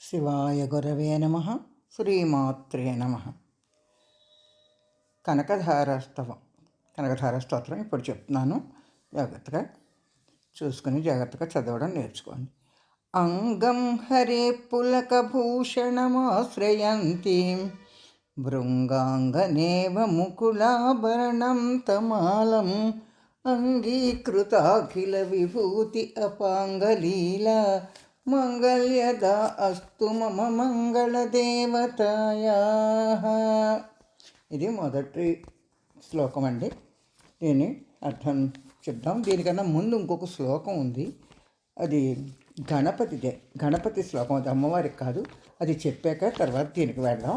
శివాయ గురవే నమ. శ్రీమాత్రే నమ. కనకధార స్తోత్రం ఇప్పుడు చెప్తున్నాను. జాగ్రత్తగా చూసుకుని జాగ్రత్తగా చదవడం నేర్చుకోండి. అంగం హరే పులకభూషణమాశ్రయంతి భృంగాంగనేవ ముకులాభరణం తమాలం అంగీకృతాఖిల విభూతి అపాంగలీలా మంగళ్యదా అస్తు మమ మంగళదేవతాయా. ఇది మొదటి శ్లోకం అండి. దీన్ని అర్థం చెప్దాం. దీనికన్నా ముందు ఇంకొక శ్లోకం ఉంది. అది గణపతిదే. గణపతి శ్లోకం. అది అమ్మవారికి కాదు. అది చెప్పాక తర్వాత దీనికి వెళ్దాం.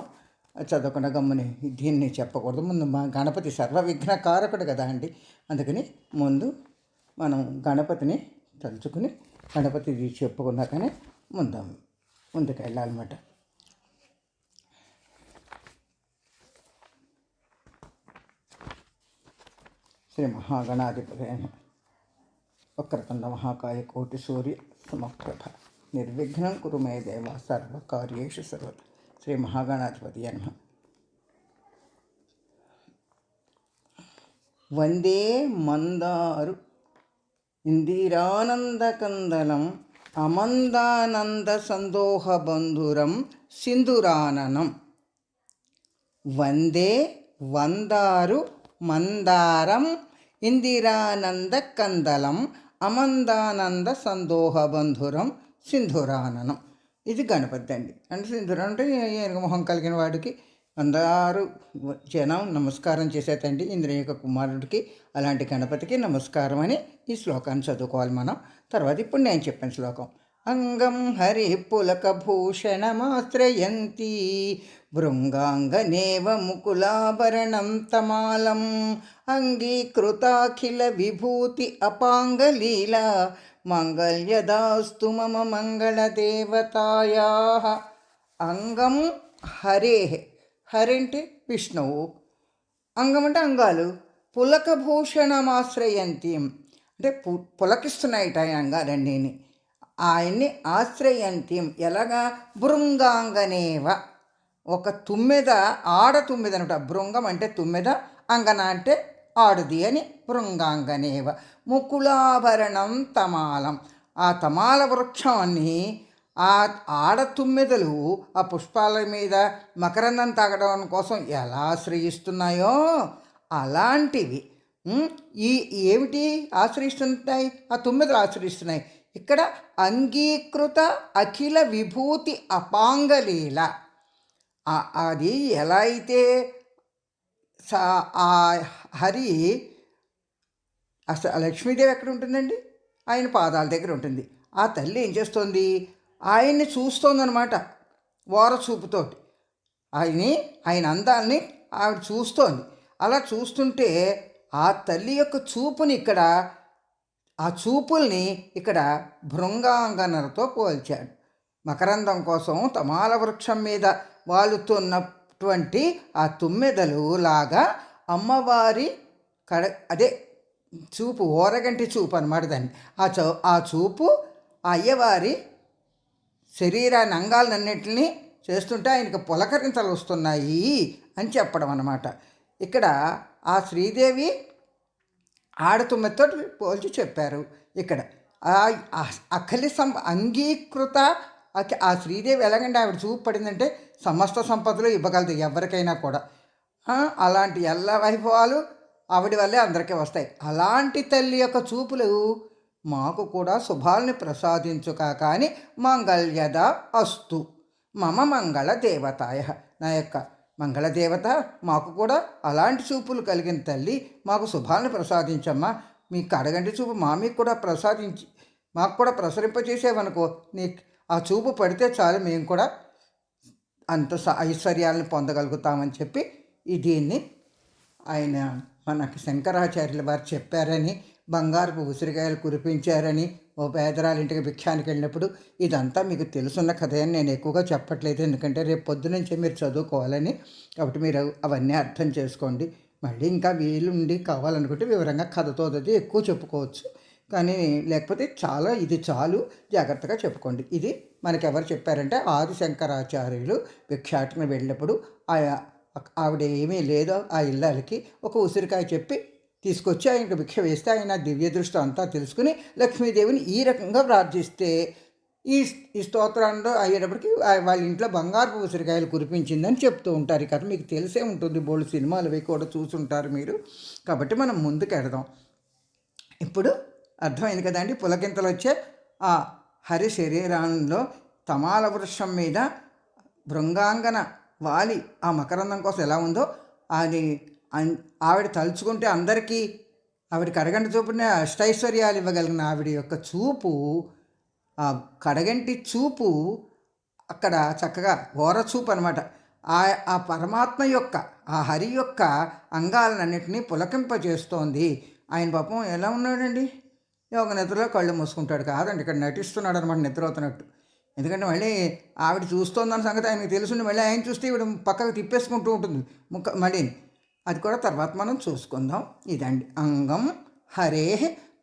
చదవకుండా గమ్ముని దీన్ని చెప్పకూడదు. ముందు మా గణపతి సర్వ విఘ్నకారకుడు కదా అండి. అందుకని ముందు మనం గణపతిని తలుచుకుని గణపతి చెప్పుకున్నాకనే ముందుకు వెళ్ళాలన్నమాట. శ్రీ మహాగణాధిపతి వక్రతుండ మహాకాయ కోటి సూర్య సమప్రభ నిర్విఘ్నం కురు మే దేవ సర్వకార్యేషు సర్వద. శ్రీ మహాగణాధిపతి నమః. వందే మందారు ఇందిరానందకందలం అమందానంద సందోహబంధురం సింధురాననం. వందే వందారు మందారం ఇందిరానంద కందలం అమందానంద సందోహబంధురం సింధురాననం. ఇది గణపతి అండి. అంటే సింధురం అంటే ఏనుగు మొహం కలిగిన వాడికి అందరూ జనం నమస్కారం చేసేటండి. ఇంద్రుని యొక్క కుమారుడికి అలాంటి గణపతికి నమస్కారం అని ఈ శ్లోకాన్ని చదువుకోవాలి మనం. తర్వాత ఇప్పుడు నేను చెప్పిన శ్లోకం. అంగం హరి పులకభూషణమాశ్రయంతి భృంగాంగనేవ ముకులాభరణం తమాలం అంగీకృతాఖిల విభూతి అపాంగలీలా మంగళ్యదాస్తు మమ మంగళదేవతాయా. అంగం హరే. హరి అంటే విష్ణువు, అంగం అంటే అంగాలు. పులకభూషణమాశ్రయంతి అంటే పులకిస్తున్నాయిట ఆయన అంగాలన్నీని. ఆయన్ని ఆశ్రయంతి ఎలాగా? భృంగాంగనేవ ఒక తుమ్మెద, ఆడ తుమ్మెద అనమాట. భృంగం అంటే తుమ్మెద, అంగన అంటే ఆడుది అని. భృంగాంగనేవ ముకులాభరణం తమాలం. ఆ తమాల వృక్షాన్ని ఆ ఆడ తుమ్మెదలు ఆ పుష్పాల మీద మకరందం తాగడం కోసం ఎలా ఆశ్రయిస్తున్నాయో అలాంటివి ఏమిటి ఆశ్రయిస్తుంటాయి? ఆ తుమ్మెదలు ఆశ్రయిస్తున్నాయి. ఇక్కడ అంగీకృత అఖిల విభూతి అపాంగలీల. అది ఎలా అయితే ఆ హరి అసలు లక్ష్మీదేవి ఎక్కడ ఉంటుందండి? ఆయన పాదాల దగ్గర ఉంటుంది. ఆ తల్లి ఏం చేస్తుంది? ఆయన్ని చూస్తోందనమాట ఓర చూపుతోటి. ఆయన అందాల్ని ఆవిడ చూస్తోంది. అలా చూస్తుంటే ఆ తల్లి యొక్క చూపుని ఇక్కడ, ఆ చూపుల్ని ఇక్కడ భృంగాంగనలతో పోల్చాడు. మకరందం కోసం తమాల వృక్షం మీద వాలుతున్నటువంటి ఆ తుమ్మెదలు లాగా అమ్మవారి అదే చూపు, ఓరగంటి చూపు అనమాట దాన్ని. ఆ చూపు ఆ అయ్యవారి శరీరాన్ని అంగాలన్నింటినీ చేస్తుంటే ఆయనకు పులకరింతలు వస్తున్నాయి అని చెప్పడం అన్నమాట. ఇక్కడ ఆ శ్రీదేవి ఆడతుమ్మెతో పోల్చి చెప్పారు. ఇక్కడ అఖిల అంగీకృత ఆ శ్రీదేవి ఎలాగంటే ఆవిడ చూపు పడిందంటే సమస్త సంపదలు ఇవ్వగలదు ఎవరికైనా కూడా. అలాంటి ఎల్ల వైభవాలు ఆవిడ వల్లే అందరికీ వస్తాయి. అలాంటి తల్లి యొక్క చూపులు మాకు కూడా శుభాల్ని ప్రసాదించుక కానీ మంగళ్యద అస్తు మమ మంగళ దేవతాయ. నా యొక్క మంగళదేవత మాకు కూడా అలాంటి చూపులు కలిగిన తల్లి మాకు శుభాలను ప్రసాదించమ్మా. మీకు అడగంటి చూపు మీకు కూడా ప్రసాదించి మాకు కూడా ప్రసరింపచేసేవనుకో, నీ ఆ చూపు పడితే చాలు, మేము కూడా అంత ఐశ్వర్యాలను పొందగలుగుతామని చెప్పి దీన్ని ఆయన మనకి శంకరాచార్యుల వారు చెప్పారని, బంగారపు ఉసిరికాయలు కురిపించారని ఓ పేదరాలింటికి భిక్షానికి వెళ్ళినప్పుడు. ఇదంతా మీకు తెలుసున్న కథ అని నేను ఎక్కువగా చెప్పట్లేదు, ఎందుకంటే రేపు పొద్దునుంచే మీరు చదువుకోవాలని. కాబట్టి మీరు అవన్నీ అర్థం చేసుకోండి. మళ్ళీ ఇంకా వీలుండి కావాలనుకుంటే వివరంగా కథతో ఎక్కువ చెప్పుకోవచ్చు, కానీ లేకపోతే ఇది చాలు, జాగ్రత్తగా చెప్పుకోండి. ఇది మనకెవరు చెప్పారంటే ఆదిశంకరాచార్యులు భిక్షాటన వెళ్ళినప్పుడు ఆవిడ ఏమీ లేదో ఆ ఇల్లాలకి ఒక ఉసిరికాయ చెప్పి తీసుకొచ్చి ఆయనకు భిక్ష వేస్తే ఆయన దివ్య దృష్టి అంతా తెలుసుకుని లక్ష్మీదేవిని ఈ రకంగా ప్రార్థిస్తే ఈ ఈ స్తోత్రంలో అయ్యేటప్పటికి వాళ్ళ ఇంట్లో బంగారు ఉసిరికాయలు కురిపించిందని చెప్తూ ఉంటారు. ఈ కథ మీకు తెలిసే ఉంటుంది, బోల్డ్ సినిమాలు అవి కూడా చూసుంటారు మీరు. కాబట్టి మనం ముందుకు ఎడదాం. ఇప్పుడు అర్థమైంది కదండి. పులకింతలు వచ్చే ఆ హరి శరీరంలో తమాల వృక్షం మీద భృంగాంగన వాలి ఆ మకరందం కోసం ఎలా ఉందో అది ఆవిడ తలుచుకుంటే అందరికీ ఆవిడ కడగంటి చూపునే అష్టైశ్వర్యాలు ఇవ్వగలిగిన ఆవిడ యొక్క చూపు, ఆ కడగంటి చూపు అక్కడ చక్కగా ఓరచూపు అనమాట. ఆ పరమాత్మ యొక్క ఆ హరి యొక్క అంగాలన్నింటినీ పులకింపజేస్తోంది. ఆయన పాపం ఎలా ఉన్నాడండి, ఒక నిద్రలో కళ్ళు మూసుకుంటాడు కాదండి, ఇక్కడ నటిస్తున్నాడు అనమాట నిద్ర అవుతున్నట్టు. ఎందుకంటే మళ్ళీ ఆవిడ చూస్తోందన్న సంగతి ఆయనకి తెలుసుండి మళ్ళీ ఆయన చూస్తే ఈవిడ పక్కకు తిప్పేసుకుంటూ ఉంటుంది మళ్ళీ. అది కూడా తర్వాత మనం చూసుకుందాం. ఇదండి అంగం హరే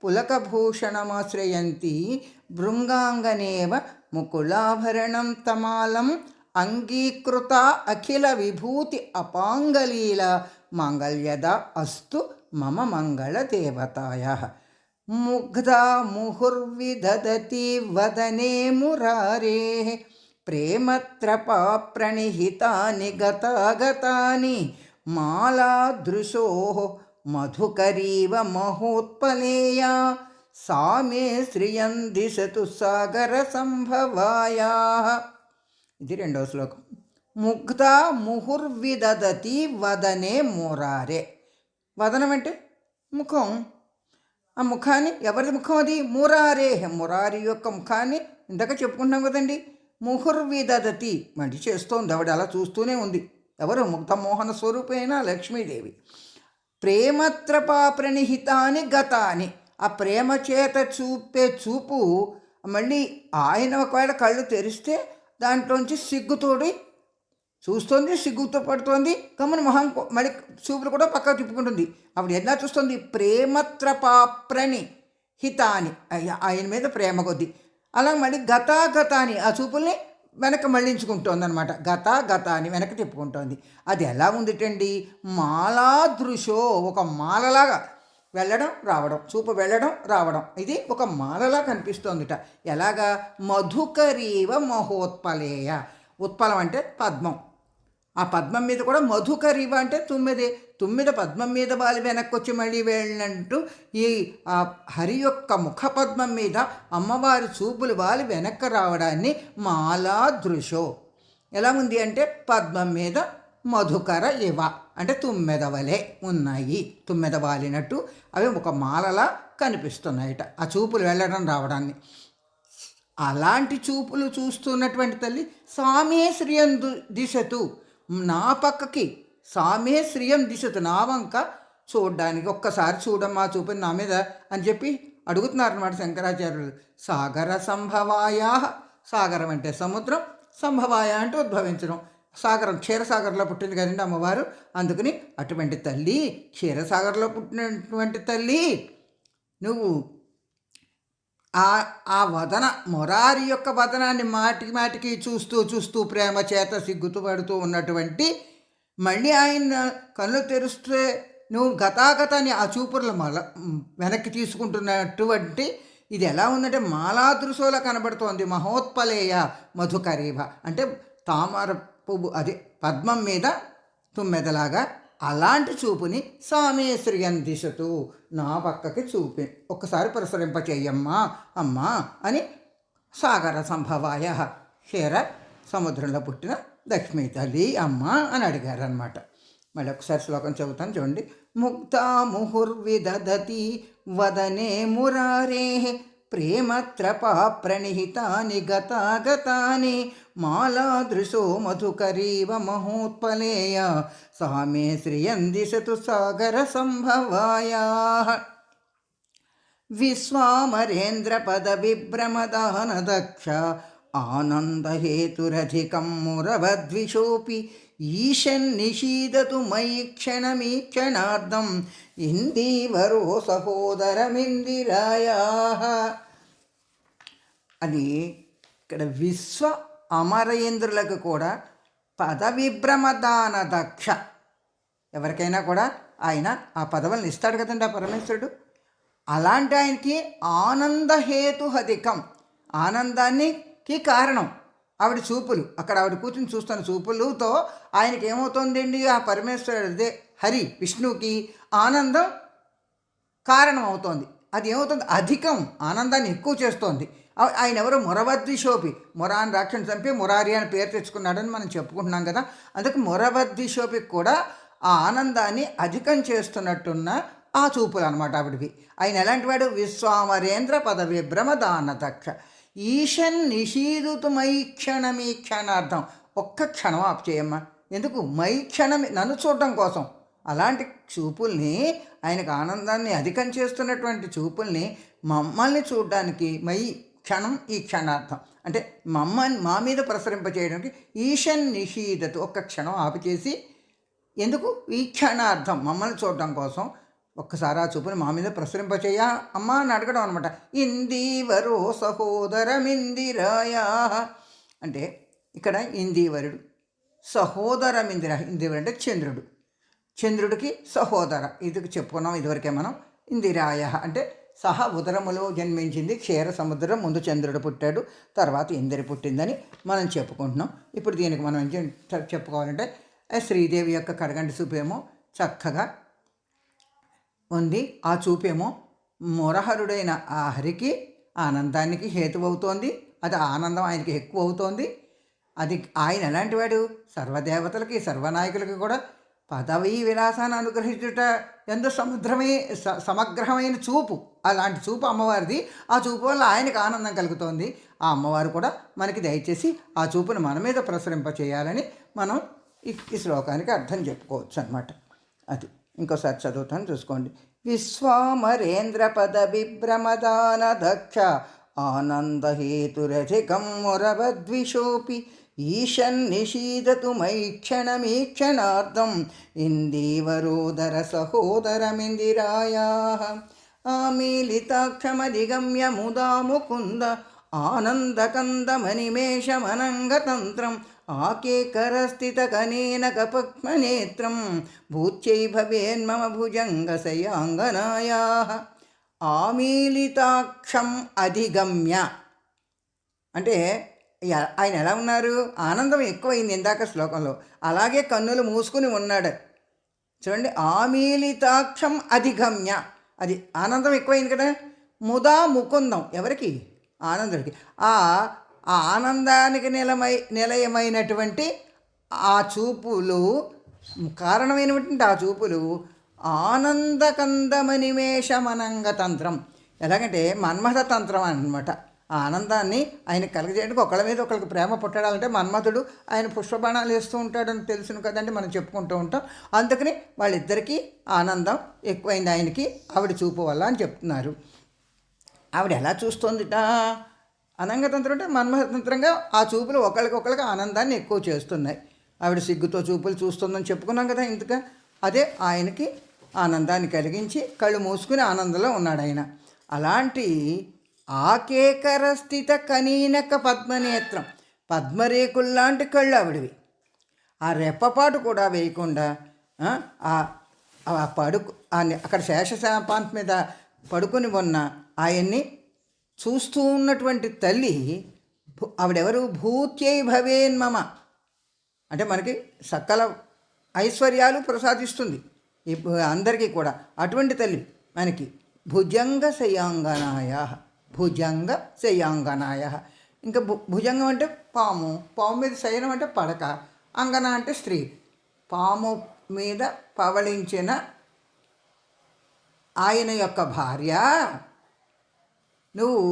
పులకభూషణమాశ్రయంతి భృంగాంగనేవ ముకులాభరణం తమాలం అంగీకృత అఖిల విభూతి అపాంగలీల మాంగళ్యద అస్తు మమ మంగళదేవతాయ. ముగ్ధా ముహుర్విదదతి వదనే మురారే ప్రేమత్రపా ప్రణిహితాని గతాగతాని మాలాదృశో మధుకరీవ మహోత్పలేయా సా మే శ్రియం దిశతు సాగర సంభవాయా. ఇది రెండవ శ్లోకం. ముగ్ధ ముహుర్విదదతి వదనే మురారే. వదనం అంటే ముఖం. ఆ ముఖాన్ని ఎవరి ముఖం అది? మురారే, మురారి యొక్క ముఖాన్ని ఇందాక చెప్పుకుంటున్నాం కదండి. ముహుర్విదదతి మంచి చేస్తోంది ఆవిడ, అలా చూస్తూనే ఉంది. ఎవరు? ముగ్ధమోహన స్వరూపేణ లక్ష్మీదేవి. ప్రేమత్రపా ప్రణిహితాని గతాని, ఆ ప్రేమ చేత చూపే చూపు మళ్ళీ ఆయన ఒకవేళ కళ్ళు తెరిస్తే దాంట్లోంచి సిగ్గుతోడి చూస్తుంది, సిగ్గుతో పడుతోంది, కమ్మని మొహం మళ్ళీ చూపులు కూడా పక్కకు తిప్పుకుంటుంది. ఆవిడ ఎలా చూస్తుంది? ప్రేమత్రపాప్రని హితాని, ఆయన మీద ప్రేమ కొద్ది. అలా మళ్ళీ గతాగతాని ఆ చూపుల్ని వెనక మళ్ళించుకుంటోంది అనమాట. గతాని వెనక్కి తిప్పుకుంటోంది. అది ఎలా ఉందిటండి? మాలాదృశో, ఒక మాలలాగా వెళ్ళడం రావడం, చూపు వెళ్ళడం రావడం, ఇది ఒక మాలలా కనిపిస్తోందిట. ఎలాగా? మధుకరీవ మహోత్పలేయ. ఉత్పలం అంటే పద్మం. ఆ పద్మం మీద కూడా మధుకరీవ అంటే తుమ్మెదే. తుమ్మిద పద్మం మీద వాలి వెనక్కి వచ్చి మళ్ళీ వెళ్ళినట్టు ఈ హరి యొక్క ముఖ పద్మం మీద అమ్మవారి చూపులు వాలి వెనక్కి రావడాన్ని మాలాదృశో. ఎలా ఉంది అంటే పద్మం మీద మధుకర ఇవ అంటే తుమ్మెదవలే ఉన్నాయి, తుమ్మెద వాలినట్టు అవి ఒక మాలలా కనిపిస్తున్నాయిట ఆ చూపులు వెళ్ళడం రావడాన్ని. అలాంటి చూపులు చూస్తున్నటువంటి తల్లి సామే శ్రియం దిశతు, నా పక్కకి సామే శ్రియం దిశతు, నా వంక చూడ్డానికి ఒక్కసారి చూడమ్మా చూపింది నా మీద అని చెప్పి అడుగుతున్నారన్నమాట శంకరాచార్యులు. సాగర సంభవాయా, సాగరం అంటే సముద్రం, సంభవాయ అంటే ఉద్భవించడం. సాగరం క్షీరసాగర్లో పుట్టింది కదండి అమ్మవారు, అందుకని అటువంటి తల్లి, క్షీరసాగర్లో పుట్టినటువంటి తల్లి నువ్వు ఆ వదన మొరారి యొక్క వదనాన్ని మాటికి చూస్తూ ప్రేమ చేత సిగ్గుతూ పడుతూ ఉన్నటువంటి మళ్ళీ ఆయన కళ్ళు తెరిస్తే నువ్వు గతాగతాన్ని ఆ చూపుర్లు వెనక్కి తీసుకుంటున్నటువంటి ఇది ఎలా ఉందంటే మాలాదృశోలా కనబడుతోంది. మహోత్పలేయ మధుకరీవ అంటే తామర పువ్వు, అది పద్మం మీద తుమ్మెదలాగా అలాంటి చూపుని సామేశ్రియం దిశతు, నా పక్కకి చూపి ఒక్కసారి ప్రసరింపచేయమ్మా అమ్మా అని సాగర సంభవాయ, క్షీర సముద్రంలో పుట్టిన లక్ష్మీ తల్లి అమ్మ అని అడిగారనమాట. మళ్ళీ ఒకసారి శ్లోకం చెబుతాను చూడండి. ముక్తా ముహుర్విదదతి వదనే మురారే ప్రేమత్రపా ప్రణిహితాని గతాగతాని మాలాదృశో మధుకరీవ మహోత్పలేయ సామే శ్రియం దిశతు సాగర సంభవాయా. విశ్వామరేంద్ర పద విభ్రమదాన దక్ష ఆనందహేతురధికం మురవద్విషోపి ఈశన్నిషీదతు మయి క్షణమీక్షణార్థం ఇందీవరో సహోదరమిందిరాయా. అది ఇక్కడ విశ్వ అమరేంద్రులకు కూడా పదవిభ్రమదాన దక్ష, ఎవరికైనా కూడా ఆయన ఆ పదవులను ఇస్తాడు కదండి ఆ పరమేశ్వరుడు. అలాంటి ఆయనకి ఆనందహేతుహధికం, ఆనందానికి కారణం ఆవిడ చూపులు. అక్కడ ఆవిడ కూర్చుని చూస్తున్న చూపులతో ఆయనకి ఏమవుతుందండి, ఆ పరమేశ్వరుడు అదే హరి విష్ణువుకి ఆనందం కారణం అవుతోంది. అది ఏమవుతుంది, అధికం, ఆనందాన్ని ఎక్కువ చేస్తోంది. ఆయన ఎవరు, మొరవద్విషోపి, మొర అని రాక్షని చంపి మురారి అని పేరు తెచ్చుకున్నాడని మనం చెప్పుకుంటున్నాం కదా. అందుకే మొరవద్విషోపికి కూడా ఆ ఆనందాన్ని అధికం చేస్తున్నట్టున్న ఆ చూపులు అనమాట ఆవిడవి. ఆయన ఎలాంటి వాడు, విశ్వామరేంద్ర పదవిభ్రమ దాన దక్ష ఈశన్ నిషీదుతు మైక్షణమీ క్షణార్థం. ఒక్క క్షణం ఆపు చేయమ్మా, ఎందుకు, మైక్షణం నన్ను చూడటం కోసం. అలాంటి చూపుల్ని, ఆయనకు ఆనందాన్ని అధికం చేస్తున్నటువంటి చూపుల్ని మమ్మల్ని చూడడానికి మై క్షణం ఈ క్షణార్థం అంటే మా మీద ప్రసరింపచేయడానికి ఈశన్ నిషీదతు, ఒక్క క్షణం ఆపిచేసి, ఎందుకు, ఈ క్షణార్థం మమ్మల్ని చూడటం కోసం ఒక్కసారి ఆ చూపుని మా మీద ప్రసరింపచేయ అమ్మా అని అడగడం అనమాట. ఇందీవరో సహోదరమిందిరాయా అంటే ఇక్కడ ఇందీవరుడు, సహోదరమిందిర, ఇందీవరుడు అంటే చంద్రుడు, చంద్రుడికి సహోదర, ఇది చెప్పుకున్నాం ఇదివరకే మనం. ఇందిరాయ అంటే సహ ఉదరములో జన్మించింది క్షీర సముద్రం, ముందు చంద్రుడు పుట్టాడు, తర్వాత ఇందిర పుట్టిందని మనం చెప్పుకుంటున్నాం. ఇప్పుడు దీనికి మనం ఏం చెప్పుకోవాలంటే, శ్రీదేవి యొక్క కడగంటి చూపేమో చక్కగా ఉంది. ఆ చూపేమో మురహరుడైన ఆ హరికి ఆనందానికి హేతువవుతోంది. అది ఆనందం ఆయనకి ఎక్కువ అవుతోంది. అది ఆయన ఎలాంటి వాడు, సర్వదేవతలకి సర్వనాయకులకి కూడా పదవీ విలాసాన్ని అనుగ్రహించుట ఎంతో సమగ్రమైన చూపు, అలాంటి చూపు అమ్మవారిది. ఆ చూపు వల్ల ఆయనకు ఆనందం కలుగుతోంది. ఆ అమ్మవారు కూడా మనకి దయచేసి ఆ చూపును మన మీద ప్రసరింపచేయాలని మనం ఈ శ్లోకానికి అర్థం చెప్పుకోవచ్చు అన్నమాట. అది ఇంకోసారి చదువుతాను, చూసుకోండి. విశ్వామరేంద్ర పదవిభ్రమదాన దక్ష ఆనందహేతురధికం మురవద్విషోపి ఈశన్ నిషీదతు మైక్షణమీక్షణార్థం ఇందీవరోదర సహోదరమిందిరాయా ఆమీలితాక్షమధిగమ్య ముదా ముకుంద ఆనందకందమనిమేషమనంగతంత్రం ఆకేకరస్థితకనేన కపక్మనేత్రం భూత్యై భవేన్మమ భుజంగశయాంగనాయా. ఆమీలితాక్షం అధిగమ్య అంటే ఆయన ఎలా ఉన్నారు, ఆనందం ఎక్కువైంది ఇందాక శ్లోకంలో, అలాగే కన్నులు మూసుకుని ఉన్నాడు చూడండి. ఆమీలితాక్షం అధిగమ్య, అది ఆనందం ఎక్కువైంది కదా. ముదా ముకుందం, ఎవరికి, ఆనందుడికి. ఆ ఆనందానికి నిలయమైనటువంటి ఆ చూపులు, కారణమైనటువంటి ఆ చూపులు ఆనందకందమనిమేషమనంగ తంత్రం, ఎలాగంటే మన్మథ తంత్రం అన్నమాట. ఆ ఆనందాన్ని ఆయన కలగజేయడానికి ఒకళ్ళ మీద ఒకరికి ప్రేమ పుట్టడాలంటే మన్మథుడు ఆయన పుష్పబాణాలు వేస్తూ ఉంటాడని తెలుసును కదండి, మనం చెప్పుకుంటూ ఉంటాం. అందుకని వాళ్ళిద్దరికీ ఆనందం ఎక్కువైంది ఆయనకి ఆవిడ చూపు వల్ల అని చెప్తున్నారు. ఆవిడ ఎలా చూస్తోందిట, అనంగతంత్రం అంటే మన్మథతంత్రంగా ఆ చూపులు ఒకళ్ళకి ఆనందాన్ని ఎక్కువ చేస్తున్నాయి. ఆవిడ సిగ్గుతో చూపులు చూస్తుందని చెప్పుకున్నాం కదా ఇంతగా. అదే ఆయనకి ఆనందాన్ని కలిగించి కళ్ళు మూసుకుని ఆనందంలో ఉన్నాడు ఆయన. అలాంటి ఆకేకరస్థిత కనీనక పద్మనేత్రం, పద్మరేకుల్లాంటి కళ్ళు ఆవిడవి. ఆ రెప్పపాటు కూడా వేయకుండా అక్కడ శేషశాపాంత మీద పడుకుని ఉన్న ఆయన్ని చూస్తూ ఉన్నటువంటి తల్లి ఆవిడెవరు, భూత్యై భవేన్మమ అంటే మనకి సకల ఐశ్వర్యాలు ప్రసాదిస్తుంది అందరికీ కూడా. అటువంటి తల్లి మనకి భుజంగ శయాంగనాయ, భుజంగ శయాంగనాయ. ఇంకా భుజంగం అంటే పాము, పాము మీద శయనం అంటే పడక, అంగన అంటే స్త్రీ. పాము మీద పవళించిన ఆయన యొక్క భార్య, నువ్వు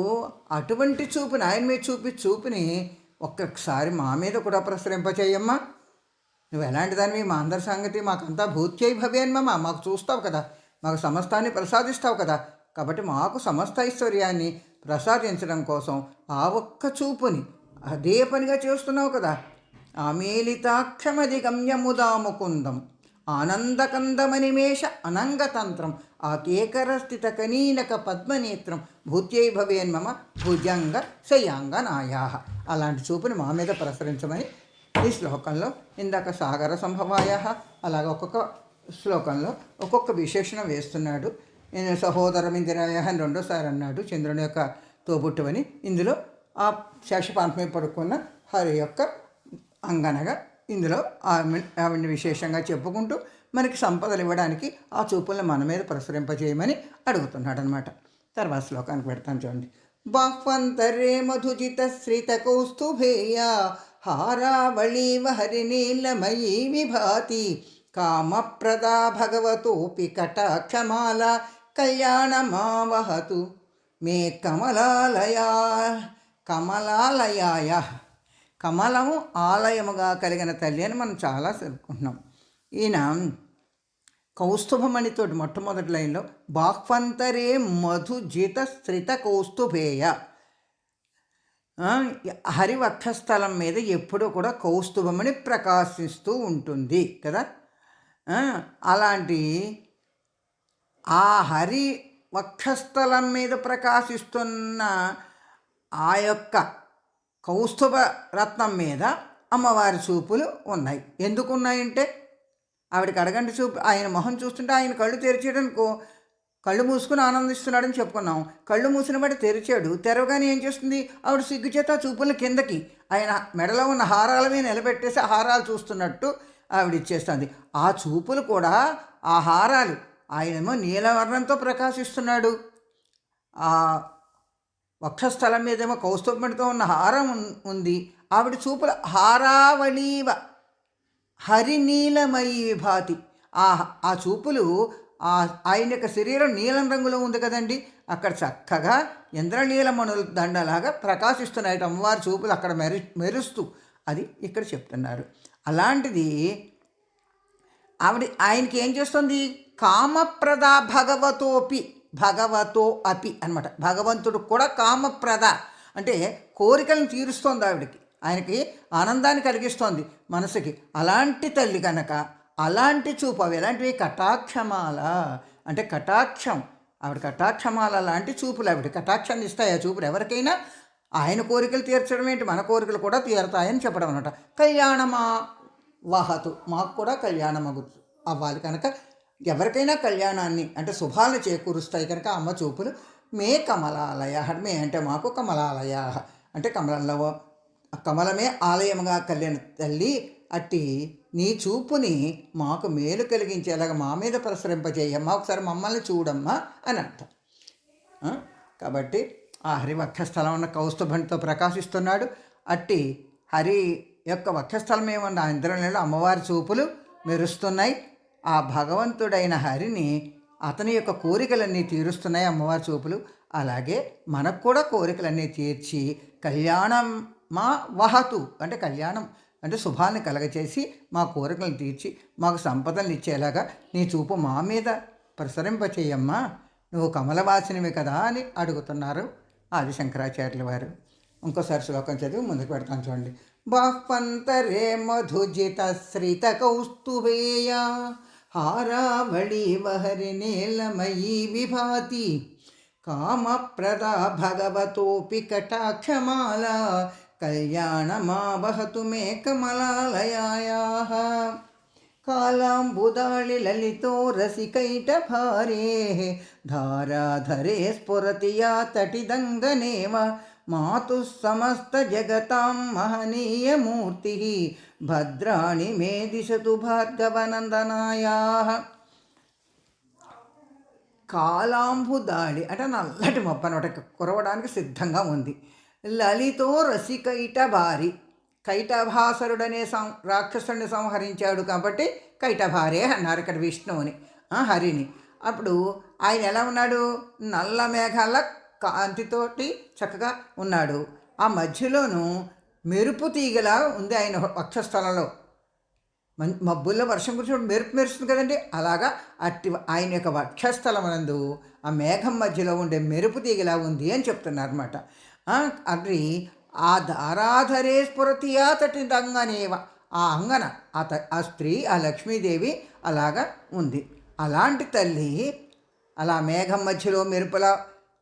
అటువంటి చూపుని, ఆయన మీద చూపుని ఒక్కసారి మా మీద కూడా ప్రసరింపచేయమ్మా. నువ్వు ఎలాంటి దానివి, మా అందరి సంగతి మాకంతా భూత్యై భవేన్మమ్మ, మాకు చూస్తావు కదా, మాకు సమస్తాన్ని ప్రసాదిస్తావు కదా, కాబట్టి మాకు సమస్త ఐశ్వర్యాన్ని ప్రసాదించడం కోసం ఆ ఒక్క చూపుని అదే పనిగా చేస్తున్నావు కదా. ఆమేలితాక్షమధిగమ్య ముదా ముకుందం, ఆనందకందమనిమేష అనంగతంత్రం ఆకేకరస్థిత కనీనక పద్మనేత్రం భూత్యై భవేన్మమ భుజంగ శయాంగనాయా. అలాంటి చూపుని మా మీద ప్రసరించమని ఈ శ్లోకంలో ఇందాక సాగర సంభవాయ అలాగ ఒక్కొక్క శ్లోకంలో ఒక్కొక్క విశేషణం వేస్తున్నాడు. సహోదరమిందిరాయ అని రెండోసారి అన్నాడు, చంద్రుని యొక్క తోబుట్టువని. ఇందులో ఆ శేషపాంపమే పడుకున్న హరి యొక్క అంగనగా ఇందులో ఆవిడ్ని విశేషంగా చెప్పుకుంటూ మనకి సంపదలు ఇవ్వడానికి ఆ చూపులను మన మీద ప్రసరింపజేయమని అడుగుతున్నాడు అనమాట. తర్వాత శ్లోకానికి పెడతాను చూడండి. బాహ్వంతరే మధుజిత శ్రిత కౌస్తుభేయ హారావళీవ హరినీలమయీ విభాతి కామప్రదా భగవతోపి కటాక్షమాల కళ్యాణమావహతు మే కమలాలయాయ. కమలము ఆలయముగా కలిగిన తల్లి అని మనం చాలా చెప్పుకుంటున్నాం. ఈయన కౌస్తుభమణితోటి మొట్టమొదటి లైన్లో బాహ్వంతరే మధుజిత శ్రిత కౌస్తుభేయ, హరివక్షస్థలం మీద ఎప్పుడూ కూడా కౌస్తుభమణి ప్రకాశిస్తూ ఉంటుంది కదా. అలాంటి ఆ హరి వక్షస్థలం మీద ప్రకాశిస్తున్న ఆ యొక్క కౌస్తుభ రత్నం మీద అమ్మవారి చూపులు ఉన్నాయి. ఎందుకు ఉన్నాయంటే ఆవిడకి అడగండి చూపు, ఆయన మొహం చూస్తుంటే ఆయన కళ్ళు తెరిచేయడానికి కళ్ళు మూసుకుని ఆనందిస్తున్నాడని చెప్పుకున్నాం. కళ్ళు మూసిన బట్టి తెరిచాడు, తెరవగానే ఏం చేస్తుంది ఆవిడ సిగ్గుచేత చూపుల కిందకి ఆయన మెడలో ఉన్న హారాల మీద నిలబెట్టేసి ఆ హారాలు చూస్తున్నట్టు ఆవిడ ఇచ్చేస్తుంది. ఆ చూపులు కూడా ఆ హారాలు, ఆయనేమో నీలవర్ణంతో ప్రకాశిస్తున్నాడు, ఆ వక్షస్థలం మీదేమో కౌస్తుభమణితో ఉన్న హారం ఉంది. ఆవిడ చూపుల హారావళీవ హరినీలమయీ విభాతి, ఆ చూపులు ఆయన యొక్క శరీరం నీలం రంగులో ఉంది కదండి, అక్కడ చక్కగా ఇంద్రనీలమణుల దండలాగా ప్రకాశిస్తున్నాయి అమ్మవారి చూపులు అక్కడ మెరుస్తూ. అది ఇక్కడ చెప్తున్నారు. అలాంటిది ఆయనకి ఏం చేస్తుంది, కామప్రద భగవతో అపి అనమాట. భగవంతుడు కూడా కామప్రద అంటే కోరికలను తీరుస్తోంది ఆవిడకి, ఆయనకి ఆనందాన్ని కలిగిస్తోంది మనసుకి. అలాంటి తల్లి కనుక అలాంటి చూపు, అవి ఎలాంటివి, కటాక్షమాల అంటే కటాక్షం, ఆవిడ కటాక్షమాల లాంటి చూపులు ఆవిడ కటాక్షాన్ని ఇస్తాయి. ఆ చూపులు ఎవరికైనా ఆయన కోరికలు తీర్చడం ఏంటి, మన కోరికలు కూడా తీరుతాయని చెప్పడం అనమాట. కళ్యాణమా వహతు, మాకు కూడా కళ్యాణం అవ్వాలి కనుక ఎవరికైనా కళ్యాణాన్ని అంటే శుభాలను చేకూరుస్తాయి కనుక అమ్మ చూపులు. మే కమలాలయ, మే అంటే మాకు కమలాలయ అంటే కమలంలో కమలమే ఆలయముగా కలిగిన తల్లి, అట్టి నీ చూపుని మాకు మేలు కలిగించేలాగా మా మీద ప్రసరింపజేయమ్మా, ఒకసారి మమ్మల్ని చూడమ్మా అని అంటాం. కాబట్టి ఆ హరి వక్షస్థలం ఉన్న కౌస్తుభంతో ప్రకాశిస్తున్నాడు. అట్టి హరి యొక్క వక్షస్థలం ఏమన్నా ఇంద్రనీలో అమ్మవారి చూపులు మెరుస్తున్నాయి. ఆ భగవంతుడైన హరిని అతని యొక్క కోరికలన్నీ తీరుస్తున్నాయి అమ్మవారి చూపులు. అలాగే మనకు కూడా కోరికలన్నీ తీర్చి కళ్యాణం మా వహతు అంటే కళ్యాణం అంటే శుభాన్ని కలగచేసి మా కోరికలను తీర్చి మాకు సంపదలను ఇచ్చేలాగా నీ చూపు మా మీద ప్రసరింపచేయమ్మా, నువ్వు కమలవాసినివి కదా అని అడుగుతున్నారు ఆదిశంకరాచార్యుల వారు. ఇంకోసారి శ్లోకం చదివి ముందుకు పెడతాను చూడండి. బాహ్వంతరే మధుజిత శ్రిత కౌస్తుభేయ హారావళీవ హరినీలమయీ విభాతి కామప్రదా భగవతోపి కటాక్షమాల కళ్యాణమావహతు మే కమలాలయాయాః. కాలాంబుదాళి లలితో రసికైటభారేః ధారాధరే స్ఫురతి యా తటిదంగనేవ మాతుః సమస్త జగతాం మహనీయమూర్తిః భద్రాణి మే దిశతు భార్గవనందనాయాః. కాలాంబుదాళి అంటే నల్లటి మొప్ప అనమాట, కురవడానికి సిద్ధంగా ఉంది. లలితో రసికైటభారి, కైటభాసురుడనే రాక్షసుడిని సంహరించాడు కాబట్టి కైటభారే అన్నారు ఇక్కడ విష్ణువుని, హరిని. అప్పుడు ఆయన ఎలా ఉన్నాడు, నల్ల మేఘాల కాంతితోటి చక్కగా ఉన్నాడు. ఆ మధ్యలోనూ మెరుపు తీగలా ఉంది ఆయన వక్షస్థలంలో. మబ్బుల్లో వర్షం కురిసి మెరుపు మెరుస్తుంది కదండి, అలాగా అట్టి ఆయన యొక్క వక్షస్థలమునందు ఆ మేఘం మధ్యలో ఉండే మెరుపు తీగలా ఉంది అని చెప్తున్నారు అనమాట. అది ఆ ధారాధరే స్ఫురతియా తటి దంగనేవ, ఆ అంగన ఆ స్త్రీ, ఆ లక్ష్మీదేవి అలాగా ఉంది. అలాంటి తల్లి అలా మేఘం మధ్యలో మెరుపులా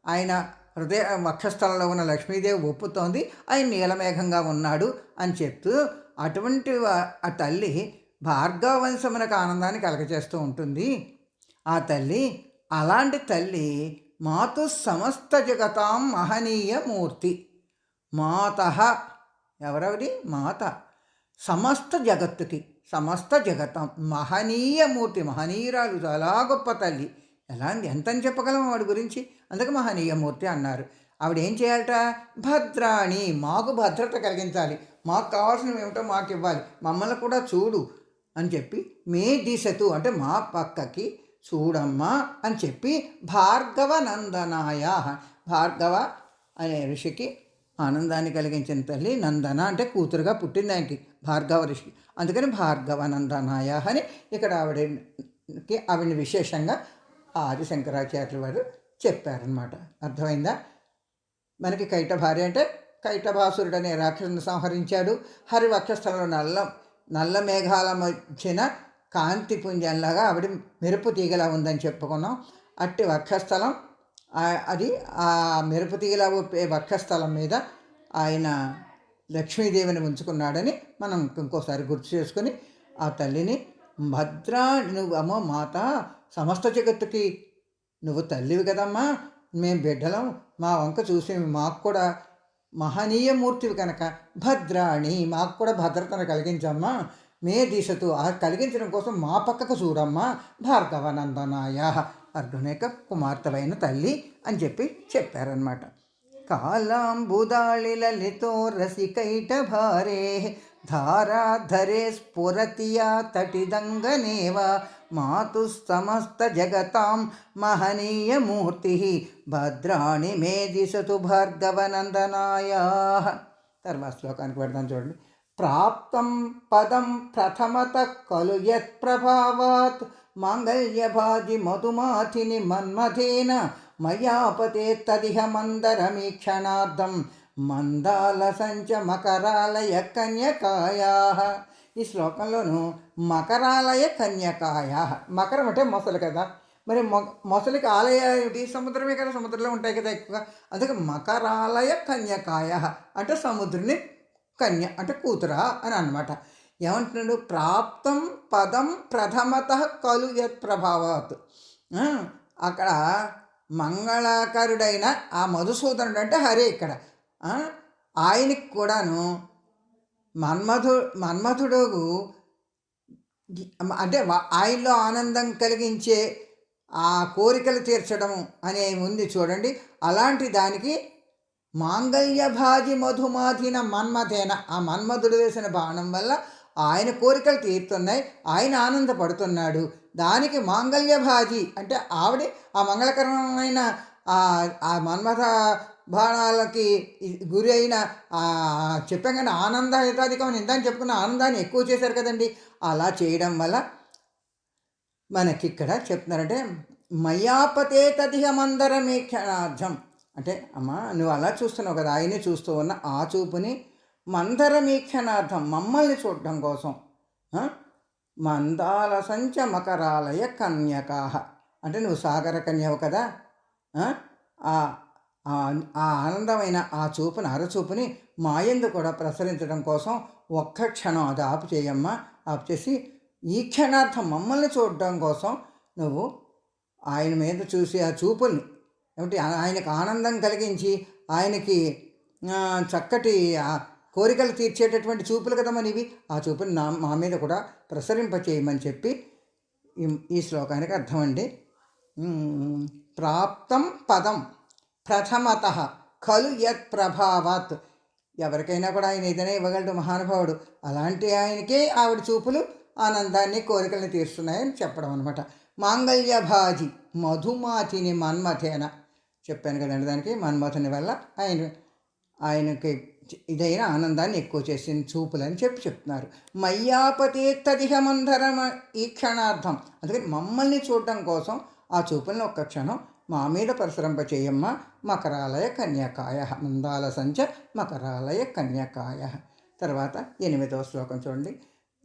ఆయన హృదయ వక్షస్థలంలో ఉన్న లక్ష్మీదేవి ఒప్పుతోంది, ఆయన నీలమేఘంగా ఉన్నాడు అని చెప్తూ, అటువంటి ఆ తల్లి భార్గవ వంశమునకు ఆనందాన్ని కలగజేస్తూ ఉంటుంది. ఆ తల్లి అలాంటి తల్లి మాతు సమస్త జగతాం మహనీయ మూర్తి. మాత ఎవరవది? మాత సమస్త జగత్తుకి, సమస్త జగతం మహనీయ మూర్తి, మహనీయురాలు, చాలా గొప్ప తల్లి. ఎలా ఎంతని చెప్పగలం వాడి గురించి? అందుకే మహనీయమూర్తి అన్నారు. ఆవిడ ఏం చేయాలట? భద్రాణి, మాకు భద్రత కలిగించాలి, మాకు కావాల్సినవి ఏమిటో మాకు ఇవ్వాలి, మమ్మల్ని కూడా చూడు అని చెప్పి, మే దిశతు అంటే మా పక్కకి చూడమ్మా అని చెప్పి, భార్గవ నందనాయ, భార్గవ అనే ఋషికి ఆనందాన్ని కలిగించిన తల్లి, నందన అంటే కూతురుగా పుట్టింది ఆయనకి, భార్గవ ఋషి. అందుకని భార్గవ నందనాయ అని ఇక్కడ ఆవిడని విశేషంగా ఆది శంకరాచార్యుల వారు చెప్పారనమాట. అర్థమైందా? మనకి కైట భార్య అంటే కైటభాసురుడు అనే రాక్షసుని సంహరించాడు. హరి వక్షస్థలంలో నల్ల మేఘాల మధ్యన కాంతి పుంజంలాగా ఆవిడ మెరుపు తీగలా ఉందని చెప్పుకున్నాం. అట్టి వక్షస్థలం అది ఆ మెరుపు తీగలా ఊపే వక్షస్థలం మీద ఆయన లక్ష్మీదేవిని ఉంచుకున్నాడని మనం ఇంకోసారి గుర్తు చేసుకుని, ఆ తల్లిని భద్రా, నువ్వు అమ్మో మాత, సమస్త జగత్తుకి నువ్వు తల్లివి కదమ్మా, మేము బిడ్డలం, మా వంక చూసి మాకు కూడా మహనీయమూర్తివి కనుక భద్రాణి, మాకు కూడా భద్రతను కలిగించమ్మా, మే దిశతు, ఆ కలిగించడం కోసం మా పక్కకు చూడమ్మా, భార్గవనందనాయ, అర్జున యొక్క కుమార్తెవైన తల్లి అని చెప్పారనమాట. కాలాంబుదాళి లలితో రసికైట భారే ధారాధరే స్ఫురతియా తటిదంగనేవ మాతు సమస్త జగతాం మహనీయమూర్తి భద్రాణి మే దిశతు భార్గవనందనాయ. తర్వాత శ్లోకానికి పెడదాం చూడండి. ప్రాప్తం పదం ప్రథమత ఖలు యత్ప్రభావాత్ మాంగళ్యభాజి మధుమాథిని మన్మథేన మయాపతే తదిహ మందరమీక్షణార్థం మందాలసంచ మకరాలయ కన్యకాయా. ఈ శ్లోకంలోను మకరాలయ కన్యకాయా, మకరం అంటే మొసలు కదా, మరి మొసలికి ఆలయ ఏమిటి? సముద్రమే కదా, సముద్రంలో ఉంటాయి కదా ఎక్కువగా, అందుకే మకరాలయ కన్యకాయ అంటే సముద్రుని కన్య అంటే కూతురా అని అన్నమాట. ఏమంటున్నాడు? ప్రాప్తం పదం ప్రథమత ఖలు యత్ ప్రభావాత్. అక్కడ మంగళాకరుడైన ఆ మధుసూదనుడు అంటే హరే, ఇక్కడ ఆయనకి కూడాను మన్మథుడు అంటే ఆయనలో ఆనందం కలిగించే ఆ కోరికలు తీర్చడం అనే ఉంది చూడండి. అలాంటి దానికి మాంగళ్యభాజి మధుమాధిన మన్మథేన, ఆ మన్మధుడు వేసిన బాణం వల్ల ఆయన కోరికలు తీరుతున్నాయి, ఆయన ఆనందపడుతున్నాడు. దానికి మాంగళ్యభాజి అంటే ఆవిడ ఆ మంగళకరమైన ఆ మన్మథ బాణాలకి గురి అయిన చెప్పాం కానీ ఆనందహితాధికమని ఇందాక చెప్పుకున్న ఆనందాన్ని ఎక్కువ చేశారు కదండి. అలా చేయడం వల్ల మనకిక్కడ చెప్తున్నారంటే మయాపతే తదిహ మందరమీక్షణార్థం అంటే, అమ్మా నువ్వు అలా చూస్తున్నావు కదా, ఆయనే చూస్తూ ఉన్న ఆ చూపుని మందరమీక్షణార్థం మమ్మల్ని చూడడం కోసం మందాల సంచ మకరాలయ కన్యకాహ అంటే నువ్వు సాగర కన్యవు కదా, ఆ ఆనందమైన ఆ చూపుని, అరచూపుని మాయందు కూడా ప్రసరించడం కోసం ఒక్క క్షణం అది ఆపు చేయమ్మా, ఆపు చేసి ఈ క్షణార్థం మమ్మల్ని చూడడం కోసం నువ్వు ఆయన మీద చూసి ఆ చూపుల్ని ఏమిటి ఆయనకు ఆనందం కలిగించి ఆయనకి చక్కటి కోరికలు తీర్చేటటువంటి చూపులు కదా మనవి, ఆ చూపుని మా మీద కూడా ప్రసరింపచేయమని చెప్పి ఈ శ్లోకానికి అర్థం అండి. ప్రాప్తం పదం ప్రథమత ఖలు యత్ ప్రభావాత్, ఎవరికైనా కూడా ఆయన ఏదైనా ఇవ్వగలడు మహానుభావుడు, అలాంటి ఆయనకే ఆవిడ చూపులు ఆనందాన్ని కోరికల్ని తీరుస్తున్నాయని చెప్పడం అనమాట. మాంగళ్యభాజి మధుమాతిని మన్మథేన చెప్పాను కదండి, దానికి మన్మథుని వల్ల ఆయనకి ఇదైన ఆనందాన్ని ఎక్కువ చేసిన చూపులని చెప్తున్నారు. మయ్యాపతే తదిహ మందరమ ఈ క్షణార్థం, అందుకని మమ్మల్ని చూడటం కోసం ఆ చూపుల్ని ఒక్క క్షణం మా మీద పరిశ్రమింపచేయమ్మ. మకరాలయ కన్యకాయ మందాల సంచ మకరాలయ కన్యకాయ. తర్వాత 8వ శ్లోకం చూడండి.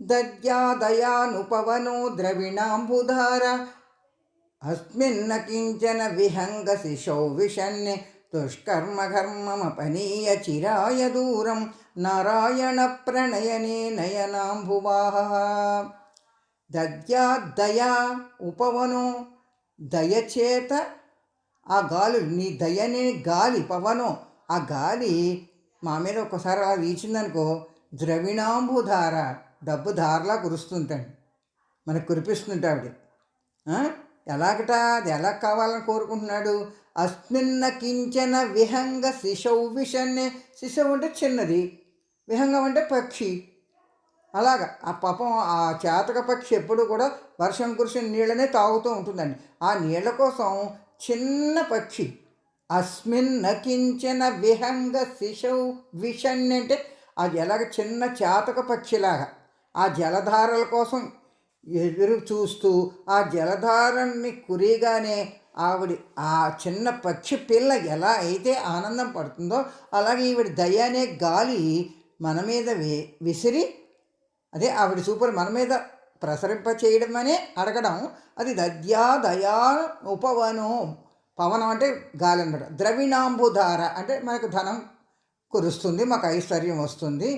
దద్యాదయానుపవనో ద్రవిణాంబుధార అస్మిన్న కించన విహంగశిశౌ విషన్నే దుష్కర్మకర్మమపనీయ చిరాయ దూరం నారాయణ ప్రణయనే నయనాంబువాహ. దద్యాదయా ఉపవనో, దయచేత ఆ గాలి, నీ దయనే గాలి పవనం, ఆ గాలి మా మీద ఒకసారి అలా వీచిందనుకో, ద్రవిణాంబుధార, డబ్బు ధారలా కురుస్తుంటండి, మనకు కురిపిస్తుంటావిడ. ఎలాగట, అది ఎలా కావాలని కోరుకుంటున్నాడు. అస్మిన్న కించన విహంగ శిశౌ విషన్నే, శిశవు అంటే చిన్నది, విహంగం అంటే పక్షి. అలాగా ఆ పాపం ఆ చేతక పక్షి ఎప్పుడు కూడా వర్షం కురిసిన నీళ్ళనే తాగుతూ ఉంటుందండి. ఆ నీళ్ళ కోసం చిన్న పక్షి. అస్మిన్ నకించిన విహంగ శిశౌ విషణ్ అంటే అది ఎలాగ చిన్న చేతక పక్షిలాగా ఆ జలధారల కోసం ఎదురు చూస్తూ ఆ జలధారాన్ని కురిగానే ఆవిడ ఆ చిన్న పక్షి పిల్ల ఎలా అయితే ఆనందం పడుతుందో అలాగే ఈవిడ దయ అనే గాలి మన మీద విసిరి, అదే ఆవిడ చూపులు మన మీద ప్రసరింప చేయడం అనే అడగడం. అది దయా ఉపవనం, పవనం అంటే గాలి అనమాట. ద్రవిణాంబుధార అంటే మనకు ధనం కురుస్తుంది, మాకు ఐశ్వర్యం వస్తుంది.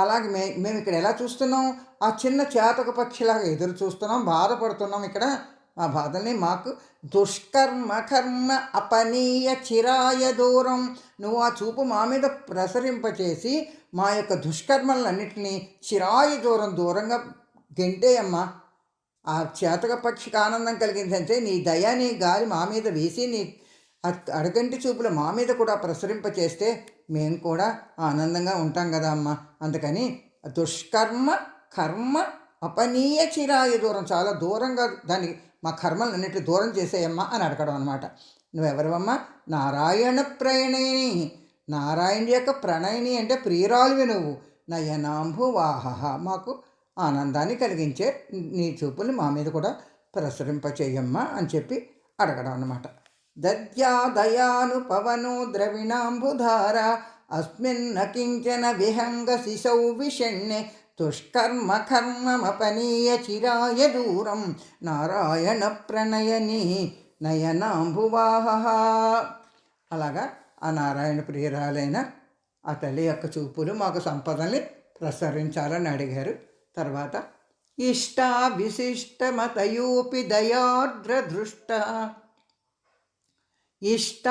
అలాగే మేము ఇక్కడ ఎలా చూస్తున్నాం, ఆ చిన్న చేతక పక్షిలాగా ఎదురు చూస్తున్నాం, బాధపడుతున్నాం. ఇక్కడ ఆ బాధల్ని మాకు దుష్కర్మ కర్మ అపనీయ చిరాయ దూరం, నువ్వు ఆ చూపు మా మీద ప్రసరింపచేసి మా యొక్క దుష్కర్మలన్నింటినీ చిరాయ దూరంగా గెంటేయమ్మా. ఆ చేతక పక్షికి ఆనందం కలిగిందంటే నీ దయ, నీ గాలి మా మీద వేసి నీ అడగంటి చూపులు మా మీద కూడా ప్రసరింపచేస్తే మేము కూడా ఆనందంగా ఉంటాం కదా అమ్మ. అందుకని దుష్కర్మ కర్మ అపనీయ చిరాయ దూరం, చాలా దూరంగా దాన్ని మా కర్మలన్నిటి దూరం చేసేయమ్మా అని అడగడం అనమాట. నువ్వెవరవమ్మా? నారాయణ ప్రణయిని, నారాయణ యొక్క ప్రణయిని అంటే ప్రియురాలువి నువ్వు. నయనాంబువాహ, మాకు ఆనందాన్ని కలిగించే నీ చూపుల్ని మా మీద కూడా ప్రసరింపచేయమ్మా అని చెప్పి అడగడం అన్నమాట. దద్యాదయానుపవనో ద్రవిణాంబుధార అస్మిన్న కించన విహంగ శిశౌ విషణ్ణే దుష్కర్మ కర్మమపనీయ చిరాయ దూరం నారాయణ ప్రణయని నయనాంబువాహ. అలాగా ఆ నారాయణ ప్రియురాలైన ఆ తల్లి యొక్క చూపులు మాకు సంపదని ప్రసరించాలని అడిగారు. తర్వాత ఇష్టా విశిష్టమతయోపి దయార్ద్ర దృష్ట, ఇష్ట